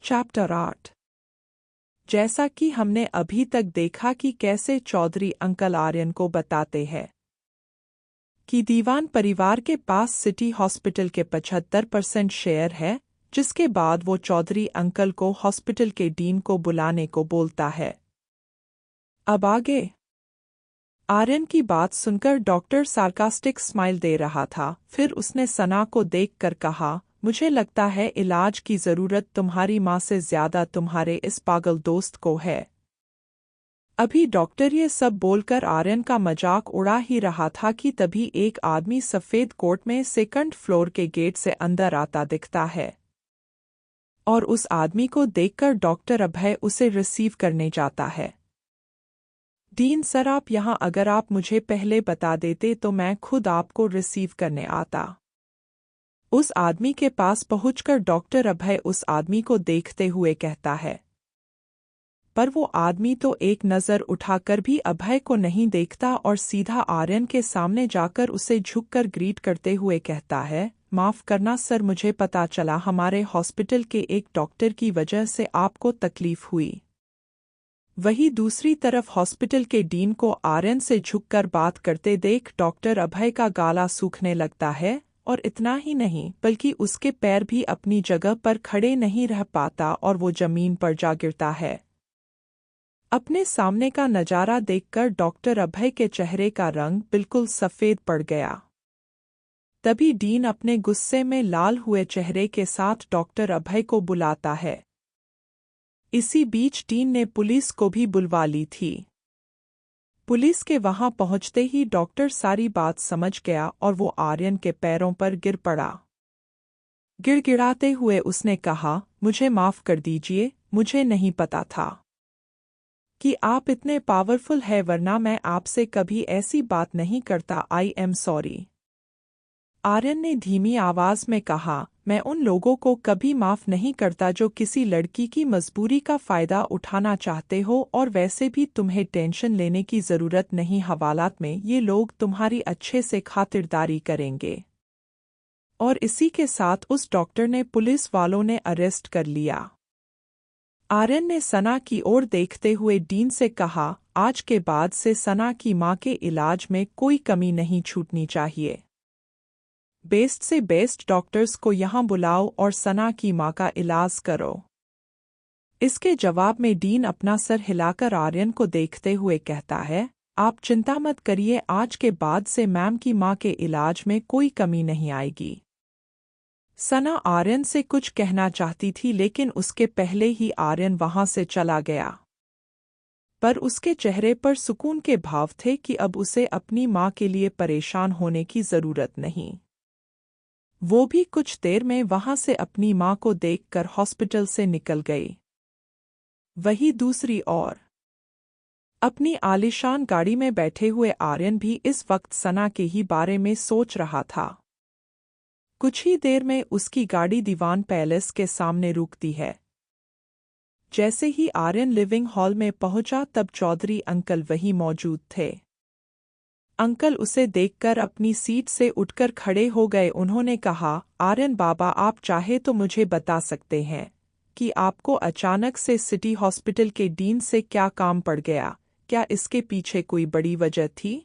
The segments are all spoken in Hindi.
चैप्टर 8। जैसा कि हमने अभी तक देखा कि कैसे चौधरी अंकल आर्यन को बताते हैं कि दीवान परिवार के पास सिटी हॉस्पिटल के 75% शेयर है, जिसके बाद वो चौधरी अंकल को हॉस्पिटल के डीन को बुलाने को बोलता है। अब आगे आर्यन की बात सुनकर डॉक्टर सार्कास्टिक स्माइल दे रहा था। फिर उसने सना को देखकर कहा, मुझे लगता है इलाज की ज़रूरत तुम्हारी माँ से ज़्यादा तुम्हारे इस पागल दोस्त को है। अभी डॉक्टर ये सब बोलकर आर्यन का मजाक उड़ा ही रहा था कि तभी एक आदमी सफ़ेद कोट में सेकंड फ्लोर के गेट से अंदर आता दिखता है और उस आदमी को देखकर डॉक्टर अभय उसे रिसीव करने जाता है। डीन सर, आप यहाँ, अगर आप मुझे पहले बता देते तो मैं खुद आपको रिसीव करने आता। उस आदमी के पास पहुंचकर डॉक्टर अभय उस आदमी को देखते हुए कहता है, पर वो आदमी तो एक नज़र उठाकर भी अभय को नहीं देखता और सीधा आर्यन के सामने जाकर उसे झुककर ग्रीट करते हुए कहता है, माफ़ करना सर, मुझे पता चला हमारे हॉस्पिटल के एक डॉक्टर की वजह से आपको तकलीफ हुई। वहीं दूसरी तरफ हॉस्पिटल के डीन को आर्यन से झुककर बात करते देख डॉक्टर अभय का गाला सूखने लगता है और इतना ही नहीं बल्कि उसके पैर भी अपनी जगह पर खड़े नहीं रह पाता और वो जमीन पर जा गिरता है। अपने सामने का नज़ारा देखकर डॉक्टर अभय के चेहरे का रंग बिल्कुल सफ़ेद पड़ गया। तभी डीन अपने गुस्से में लाल हुए चेहरे के साथ डॉक्टर अभय को बुलाता है। इसी बीच डीन ने पुलिस को भी बुलवा ली थी। पुलिस के वहां पहुंचते ही डॉक्टर सारी बात समझ गया और वो आर्यन के पैरों पर गिर पड़ा। गिड़गिड़ाते हुए उसने कहा, मुझे माफ़ कर दीजिए, मुझे नहीं पता था कि आप इतने पावरफुल हैं, वरना मैं आपसे कभी ऐसी बात नहीं करता। I am sorry. आर्यन ने धीमी आवाज़ में कहा, मैं उन लोगों को कभी माफ़ नहीं करता जो किसी लड़की की मजबूरी का फ़ायदा उठाना चाहते हो, और वैसे भी तुम्हें टेंशन लेने की ज़रूरत नहीं, हवालात में ये लोग तुम्हारी अच्छे से खातिरदारी करेंगे। और इसी के साथ उस डॉक्टर ने पुलिस वालों ने अरेस्ट कर लिया। आर्यन ने सना की ओर देखते हुए डीन से कहा, आज के बाद से सना की माँ के इलाज में कोई कमी नहीं छूटनी चाहिए। बेस्ट से बेस्ट डॉक्टर्स को यहाँ बुलाओ और सना की माँ का इलाज करो। इसके जवाब में डीन अपना सर हिलाकर आर्यन को देखते हुए कहता है, आप चिंता मत करिए, आज के बाद से मैम की माँ के इलाज में कोई कमी नहीं आएगी। सना आर्यन से कुछ कहना चाहती थी, लेकिन उसके पहले ही आर्यन वहां से चला गया। पर उसके चेहरे पर सुकून के भाव थे कि अब उसे अपनी माँ के लिए परेशान होने की ज़रूरत नहीं। वो भी कुछ देर में वहां से अपनी माँ को देखकर हॉस्पिटल से निकल गई। वहीं दूसरी ओर अपनी आलीशान गाड़ी में बैठे हुए आर्यन भी इस वक्त सना के ही बारे में सोच रहा था। कुछ ही देर में उसकी गाड़ी दीवान पैलेस के सामने रुकती है। जैसे ही आर्यन लिविंग हॉल में पहुंचा तब चौधरी अंकल वहीं मौजूद थे। अंकल उसे देखकर अपनी सीट से उठकर खड़े हो गए। उन्होंने कहा, आर्यन बाबा, आप चाहे तो मुझे बता सकते हैं कि आपको अचानक से सिटी हॉस्पिटल के डीन से क्या काम पड़ गया? क्या इसके पीछे कोई बड़ी वजह थी?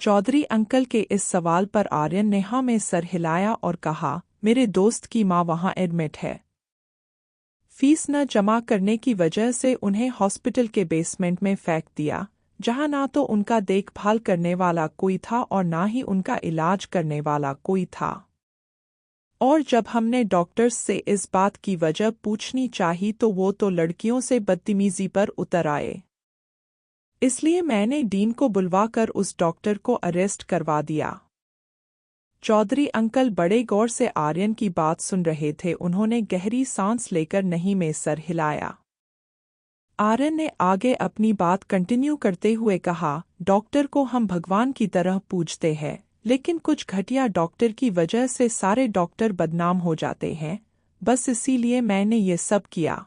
चौधरी अंकल के इस सवाल पर आर्यन ने हाँ में सर हिलाया और कहा, मेरे दोस्त की माँ वहाँ एडमिट है। फीस न जमा करने की वजह से उन्हें हॉस्पिटल के बेसमेंट में फेंक दिया, जहाँ ना तो उनका देखभाल करने वाला कोई था और ना ही उनका इलाज करने वाला कोई था। और जब हमने डॉक्टर्स से इस बात की वजह पूछनी चाही तो वो तो लड़कियों से बदतमीजी पर उतर आए। इसलिए मैंने डीन को बुलवाकर उस डॉक्टर को अरेस्ट करवा दिया। चौधरी अंकल बड़े गौर से आर्यन की बात सुन रहे थे। उन्होंने गहरी सांस लेकर नहीं में सर हिलाया। आर्यन ने आगे अपनी बात कंटिन्यू करते हुए कहा, डॉक्टर को हम भगवान की तरह पूजते हैं, लेकिन कुछ घटिया डॉक्टर की वजह से सारे डॉक्टर बदनाम हो जाते हैं। बस इसीलिए मैंने ये सब किया।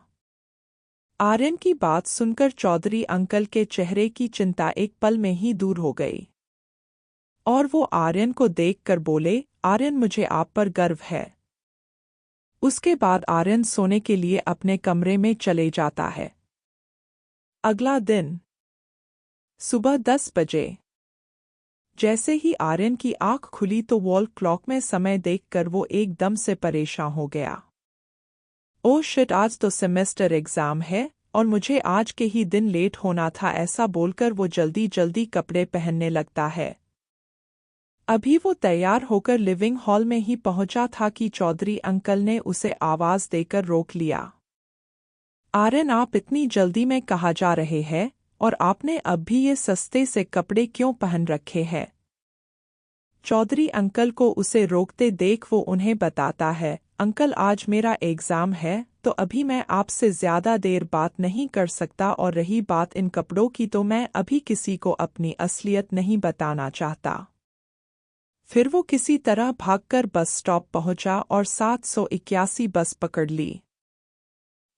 आर्यन की बात सुनकर चौधरी अंकल के चेहरे की चिंता एक पल में ही दूर हो गई और वो आर्यन को देखकर बोले, आर्यन, मुझे आप पर गर्व है। उसके बाद आर्यन सोने के लिए अपने कमरे में चले जाता है। अगला दिन सुबह 10 बजे। जैसे ही आर्यन की आंख खुली तो वॉल क्लॉक में समय देखकर वो एकदम से परेशान हो गया। ओह शिट, आज तो सेमेस्टर एग्जाम है और मुझे आज के ही दिन लेट होना था। ऐसा बोलकर वो जल्दी जल्दी कपड़े पहनने लगता है। अभी वो तैयार होकर लिविंग हॉल में ही पहुंचा था कि चौधरी अंकल ने उसे आवाज देकर रोक लिया। आर्यन, आप इतनी जल्दी में कहाँ जा रहे हैं और आपने अब भी ये सस्ते से कपड़े क्यों पहन रखे हैं? चौधरी अंकल को उसे रोकते देख वो उन्हें बताता है, अंकल आज मेरा एग्जाम है तो अभी मैं आपसे ज्यादा देर बात नहीं कर सकता, और रही बात इन कपड़ों की तो मैं अभी किसी को अपनी असलियत नहीं बताना चाहता। फिर वो किसी तरह भागकर बस स्टॉप पहुंचा और 781 बस पकड़ ली।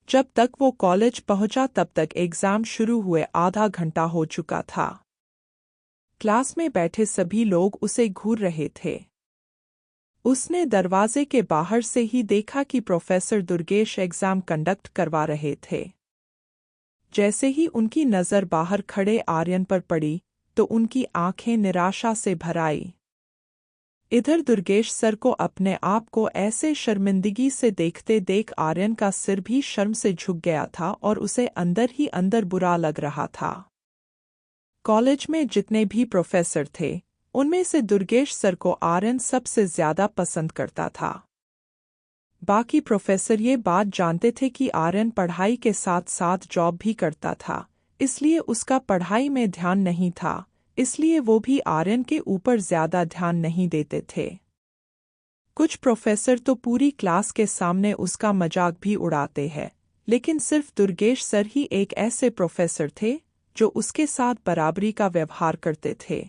जब तक वो कॉलेज पहुंचा तब तक एग्जाम शुरू हुए आधा घंटा हो चुका था। क्लास में बैठे सभी लोग उसे घूर रहे थे। उसने दरवाजे के बाहर से ही देखा कि प्रोफेसर दुर्गेश एग्जाम कंडक्ट करवा रहे थे। जैसे ही उनकी नज़र बाहर खड़े आर्यन पर पड़ी तो उनकी आंखें निराशा से भर आई। इधर दुर्गेश सर को अपने आप को ऐसे शर्मिंदगी से देखते देख आर्यन का सिर भी शर्म से झुक गया था और उसे अंदर ही अंदर बुरा लग रहा था। कॉलेज में जितने भी प्रोफेसर थे उनमें से दुर्गेश सर को आर्यन सबसे ज्यादा पसंद करता था। बाकी प्रोफेसर ये बात जानते थे कि आर्यन पढ़ाई के साथ साथ जॉब भी करता था, इसलिए उसका पढ़ाई में ध्यान नहीं था, इसलिए वो भी आर्यन के ऊपर ज्यादा ध्यान नहीं देते थे। कुछ प्रोफेसर तो पूरी क्लास के सामने उसका मजाक भी उड़ाते हैं, लेकिन सिर्फ दुर्गेश सर ही एक ऐसे प्रोफेसर थे जो उसके साथ बराबरी का व्यवहार करते थे।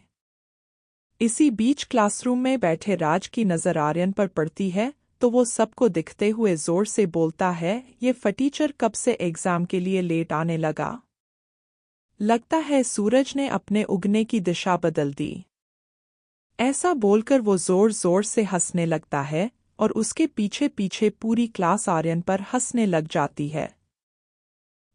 इसी बीच क्लासरूम में बैठे राज की नज़र आर्यन पर पड़ती है तो वो सबको दिखते हुए जोर से बोलता है, ये फटीचर कब से एग्जाम के लिए लेट आने लगा? लगता है सूरज ने अपने उगने की दिशा बदल दी। ऐसा बोलकर वो जोर जोर से हंसने लगता है और उसके पीछे पीछे पूरी क्लास आर्यन पर हंसने लग जाती है।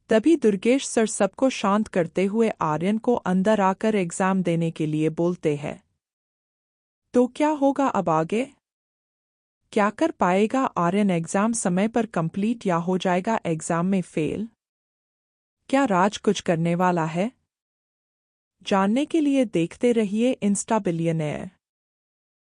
तभी दुर्गेश सर सबको शांत करते हुए आर्यन को अंदर आकर एग्जाम देने के लिए बोलते हैं। तो क्या होगा अब आगे? क्या कर पाएगा आर्यन एग्जाम समय पर कंप्लीट या हो जाएगा एग्जाम में फेल? क्या राज कुछ करने वाला है? जानने के लिए देखते रहिए इंस्टा बिलियनेयर।